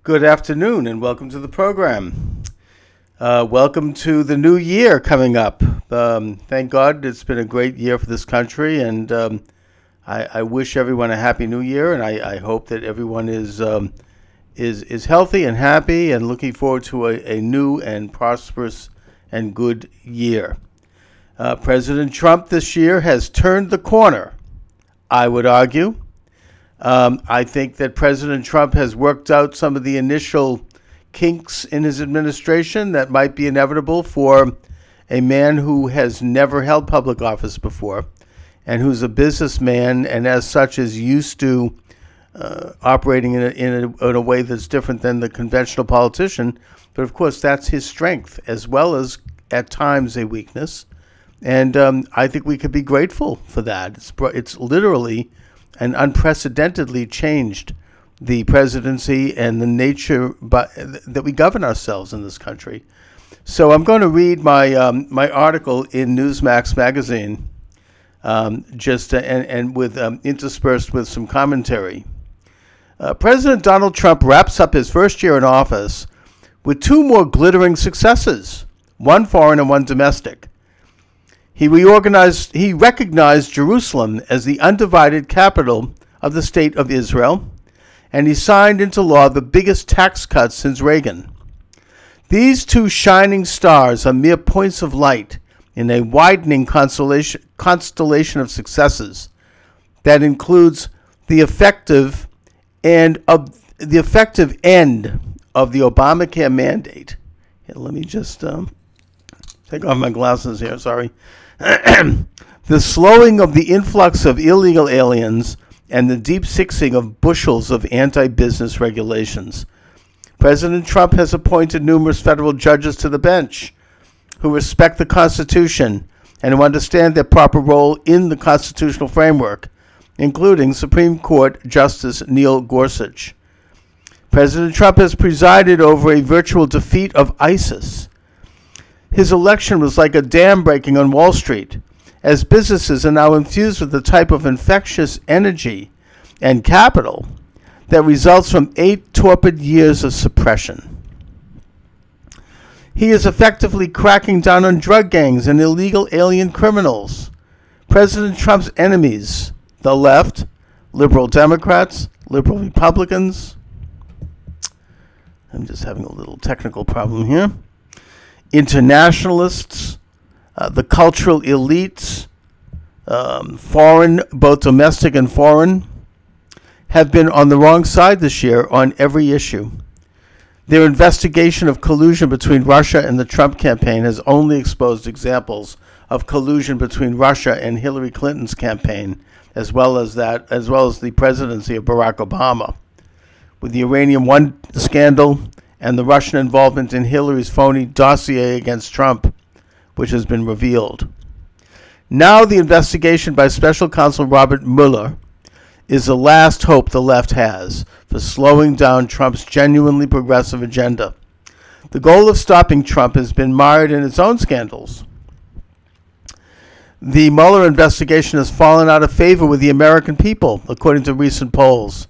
Good afternoon and welcome to the program. Welcome to the new year coming up. Thank God it's been a great year for this country, and I wish everyone a happy new year, and I hope that everyone is healthy and happy and looking forward to a new and prosperous and good year. President Trump this year has turned the corner, I would argue. I think that President Trump has worked out some of the initial kinks in his administration that might be inevitable for a man who has never held public office before and who's a businessman and as such is used to operating in a way that's different than the conventional politician. But of course, that's his strength as well as at times a weakness. And I think we could be grateful for that. It's literally and unprecedentedly changed the presidency and the nature that we govern ourselves in this country. So I'm going to read my my article in Newsmax magazine, interspersed with some commentary. President Donald Trump wraps up his first year in office with two more glittering successes, one foreign and one domestic. He recognized Jerusalem as the undivided capital of the State of Israel, and he signed into law the biggest tax cuts since Reagan. These two shining stars are mere points of light in a widening constellation of successes that includes the effective end of the Obamacare mandate. Here, let me just take off my glasses here, sorry. The slowing of the influx of illegal aliens and the deep sixing of bushels of anti-business regulations. President Trump has appointed numerous federal judges to the bench who respect the Constitution and who understand their proper role in the constitutional framework, including Supreme Court Justice Neil Gorsuch. President Trump has presided over a virtual defeat of ISIS. His election was like a dam breaking on Wall Street, as businesses are now infused with the type of infectious energy and capital that results from 8 torpid years of suppression. He is effectively cracking down on drug gangs and illegal alien criminals. President Trump's enemies, the left, liberal Democrats, liberal Republicans. I'm just having a little technical problem here. Internationalists, the cultural elites, foreign, both domestic and foreign, have been on the wrong side this year on every issue. Their investigation of collusion between Russia and the Trump campaign has only exposed examples of collusion between Russia and Hillary Clinton's campaign, as well as the presidency of Barack Obama, with the Uranium One scandal and the Russian involvement in Hillary's phony dossier against Trump, which has been revealed. Now the investigation by Special Counsel Robert Mueller is the last hope the left has for slowing down Trump's genuinely progressive agenda. The goal of stopping Trump has been mired in its own scandals. The Mueller investigation has fallen out of favor with the American people, according to recent polls.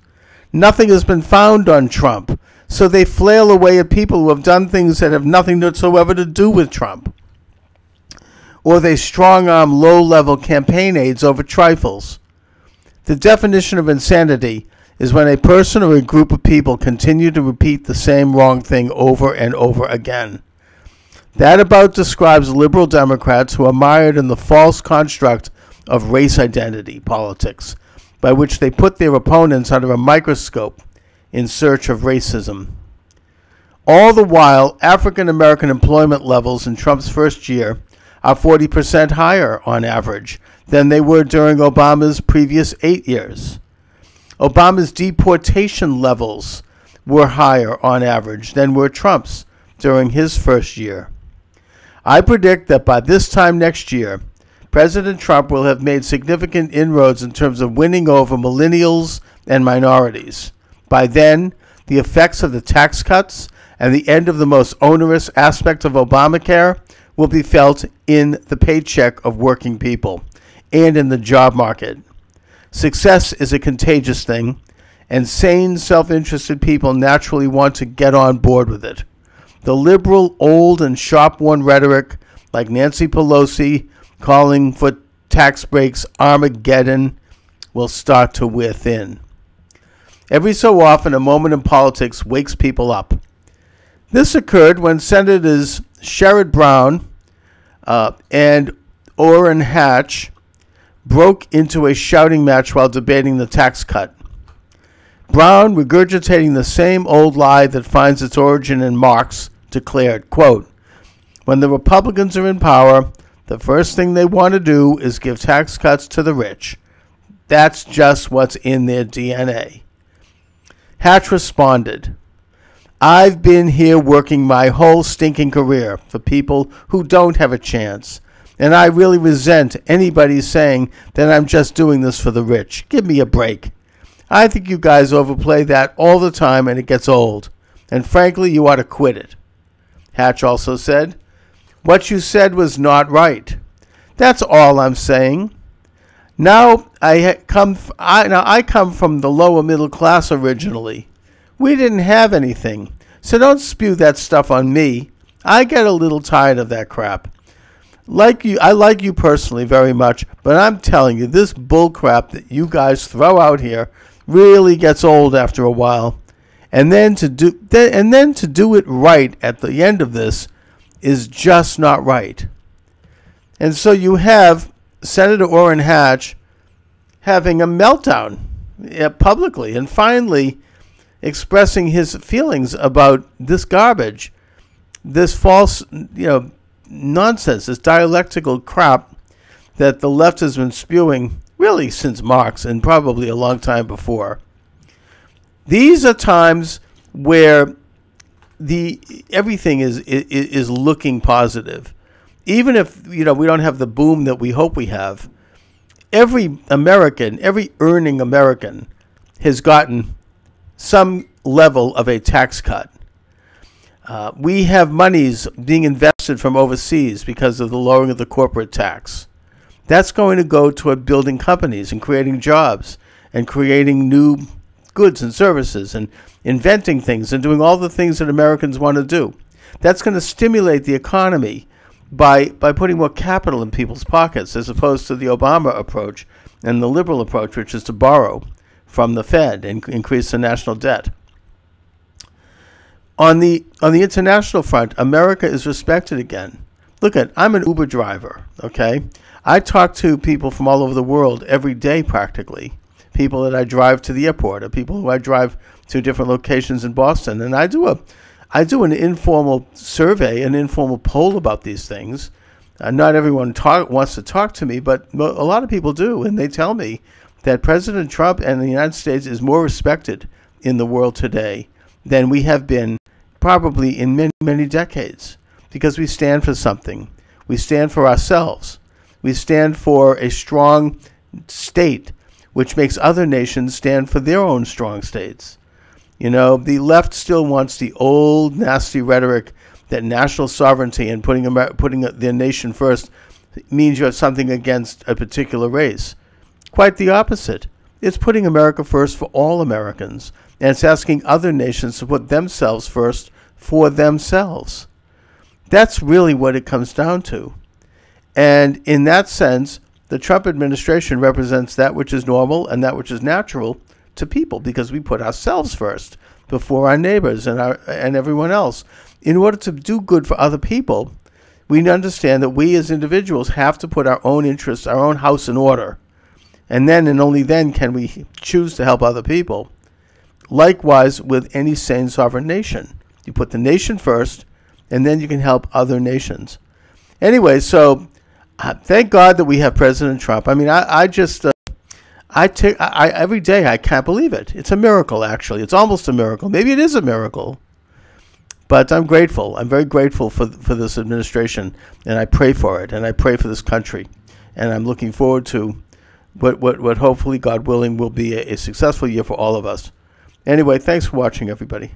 Nothing has been found on Trump, so they flail away at people who have done things that have nothing whatsoever to do with Trump. Or they strong-arm low-level campaign aides over trifles. The definition of insanity is when a person or a group of people continue to repeat the same wrong thing over and over again. That about describes liberal Democrats who are mired in the false construct of race identity politics, by which they put their opponents under a microscope in search of racism. All the while, African American employment levels in Trump's first year are 40% higher on average than they were during Obama's previous 8 years. Obama's deportation levels were higher on average than were Trump's during his first year. I predict that by this time next year, President Trump will have made significant inroads in terms of winning over millennials and minorities. By then, the effects of the tax cuts and the end of the most onerous aspect of Obamacare will be felt in the paycheck of working people and in the job market. Success is a contagious thing, and sane, self-interested people naturally want to get on board with it. The liberal, old, and sharp-worn rhetoric, like Nancy Pelosi calling for tax breaks Armageddon, will start to wear thin. Every so often, a moment in politics wakes people up. This occurred when Senators Sherrod Brown and Orrin Hatch broke into a shouting match while debating the tax cut. Brown, regurgitating the same old lie that finds its origin in Marx, declared, quote, "When the Republicans are in power, the first thing they want to do is give tax cuts to the rich. That's just what's in their DNA." Hatch responded, "I've been here working my whole stinking career for people who don't have a chance, and I really resent anybody saying that I'm just doing this for the rich. Give me a break. I think you guys overplay that all the time and it gets old, and frankly, you ought to quit it." Hatch also said, "What you said was not right. That's all I'm saying. Now I come from the lower middle class originally. We didn't have anything, so don't spew that stuff on me. I get a little tired of that crap. I like you personally very much, but I'm telling you, this bull crap that you guys throw out here really gets old after a while. And then to do it right at the end of this is just not right." And so you have Senator Orrin Hatch having a meltdown publicly and finally expressing his feelings about this garbage, this false, nonsense, this dialectical crap that the left has been spewing really since Marx and probably a long time before. These are times where everything is looking positive. Even if we don't have the boom that we hope we have, every American, every earning American has gotten some level of a tax cut. We have monies being invested from overseas because of the lowering of the corporate tax. That's going to go toward building companies and creating jobs and creating new goods and services and inventing things and doing all the things that Americans want to do. That's going to stimulate the economy by putting more capital in people's pockets, as opposed to the Obama approach and the liberal approach, which is to borrow from the Fed and increase the national debt. On the international front, America is respected again. Look I'm an Uber driver, okay? I talk to people from all over the world every day practically. People that I drive to the airport, or people who I drive to different locations in Boston, and I do an informal survey, an informal poll about these things. Not everyone wants to talk to me, but a lot of people do, and they tell me that President Trump and the United States is more respected in the world today than we have been probably in many, many decades, because we stand for something. We stand for ourselves. We stand for a strong state, which makes other nations stand for their own strong states. The left still wants the old, nasty rhetoric that national sovereignty and putting their nation first means you have something against a particular race. Quite the opposite. It's putting America first for all Americans, and it's asking other nations to put themselves first for themselves. That's really what it comes down to. And in that sense, the Trump administration represents that which is normal and that which is natural to people, because we put ourselves first before our neighbors and everyone else. In order to do good for other people, we understand that we as individuals have to put our own interests, our own house in order. And then and only then can we choose to help other people. Likewise with any sane sovereign nation. You put the nation first, and then you can help other nations. Anyway, so thank God that we have President Trump. I mean, every day I can't believe it. It's a miracle, actually. It's almost a miracle. Maybe it is a miracle. But I'm grateful. I'm very grateful for this administration, and I pray for it, and I pray for this country. And I'm looking forward to what hopefully, God willing, will be a successful year for all of us. Anyway, thanks for watching, everybody.